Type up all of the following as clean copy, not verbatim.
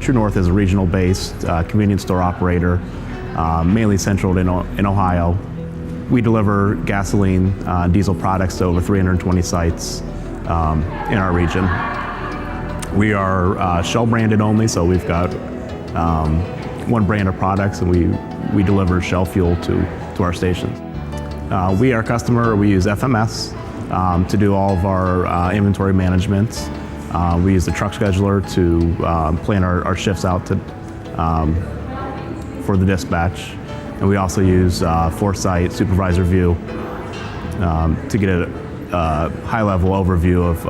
True North is a regional-based convenience store operator, mainly central in Ohio. We deliver gasoline, diesel products to over 320 sites in our region. We are Shell branded only, so we've got one brand of products, and we deliver Shell fuel to our stations. We are a customer. We use FMS to do all of our inventory management. We use the truck scheduler to plan our shifts out for the dispatch. And we also use Foresight Supervisor View to get a high-level overview of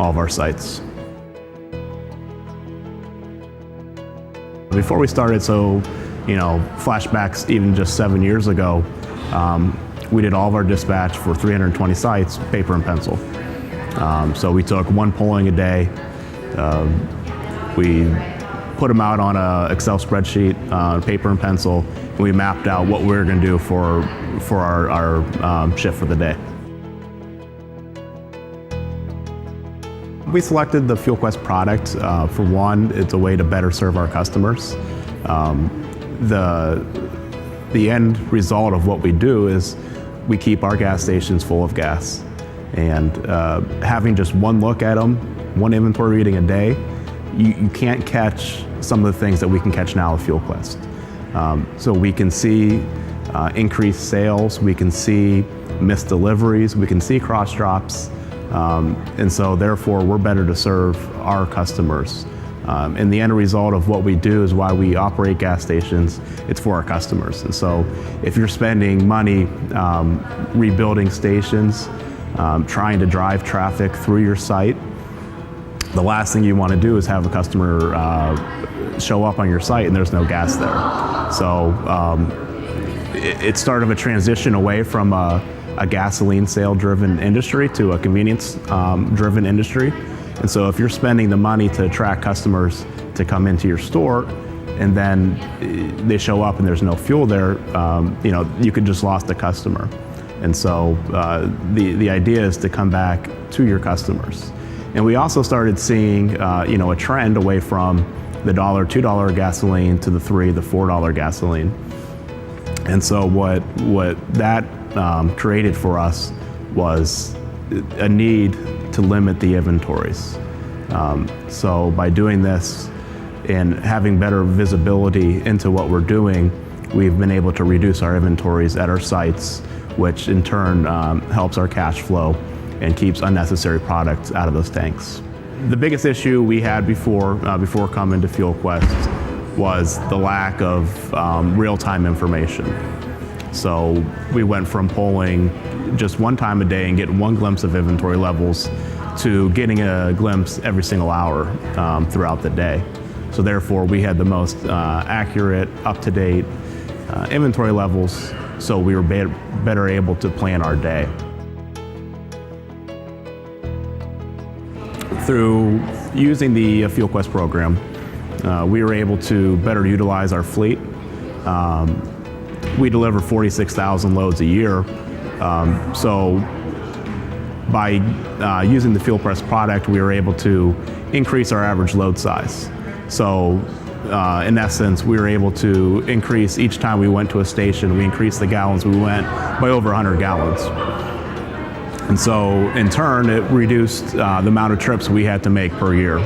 all of our sites. Before we started, flashbacks even just 7 years ago, we did all of our dispatch for 320 sites, paper and pencil. So we took one polling a day. We put them out on an Excel spreadsheet, paper and pencil, and we mapped out what we were going to do for our shift for the day. We selected the FuelQuest product. For one, it's a way to better serve our customers. The end result of what we do is we keep our gas stations full of gas. And having just one look at them, one inventory reading a day, you can't catch some of the things that we can catch now with FuelQuest. So we can see increased sales, we can see missed deliveries, we can see cross drops, and so therefore we're better to serve our customers. And the end result of what we do is why we operate gas stations, it's for our customers. And so if you're spending money rebuilding stations, trying to drive traffic through your site, the last thing you want to do is have a customer show up on your site and there's no gas there. So it's sort of a transition away from a gasoline sale-driven industry to a convenience-driven industry. And so if you're spending the money to attract customers to come into your store, and then they show up and there's no fuel there, you could just lost a customer. And so the idea is to come back to your customers. And we also started seeing a trend away from the $1, $2 gasoline to the $3, the $4 gasoline. And so what that created for us was a need to limit the inventories. So by doing this and having better visibility into what we're doing, we've been able to reduce our inventories at our sites, which in turn helps our cash flow and keeps unnecessary products out of those tanks. The biggest issue we had before coming to FuelQuest was the lack of real-time information. So we went from polling just one time a day and getting one glimpse of inventory levels to getting a glimpse every single hour throughout the day. So therefore we had the most accurate, up-to-date inventory levels, so we were better able to plan our day. Through using the FuelQuest program, we were able to better utilize our fleet. We deliver 46,000 loads a year, so by using the FuelQuest product, we were able to increase our average load size. So in essence, we were able to increase each time we went to a station, we increased the gallons we went by over 100 gallons. And so in turn, it reduced the amount of trips we had to make per year.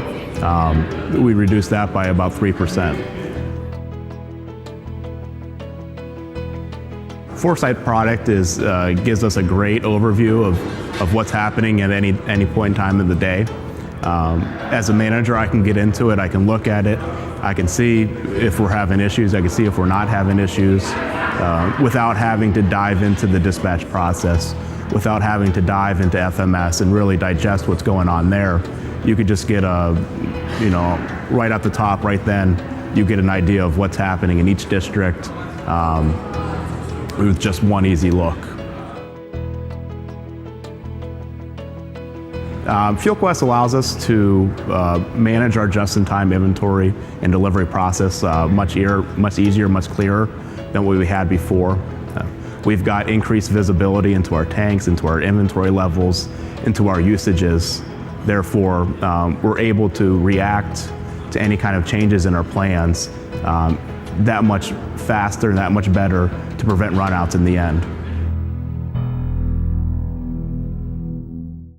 We reduced that by about 3%. Foresight product gives us a great overview of what's happening at any point in time in the day. As a manager, I can get into it, I can look at it, I can see if we're having issues, I can see if we're not having issues, without having to dive into the dispatch process, without having to dive into FMS and really digest what's going on there. You could just get right at the top, right then, you get an idea of what's happening in each district with just one easy look. FuelQuest allows us to manage our just-in-time inventory and delivery process much easier, much clearer than what we had before. We've got increased visibility into our tanks, into our inventory levels, into our usages. Therefore, we're able to react to any kind of changes in our plans that much faster and that much better to prevent runouts in the end.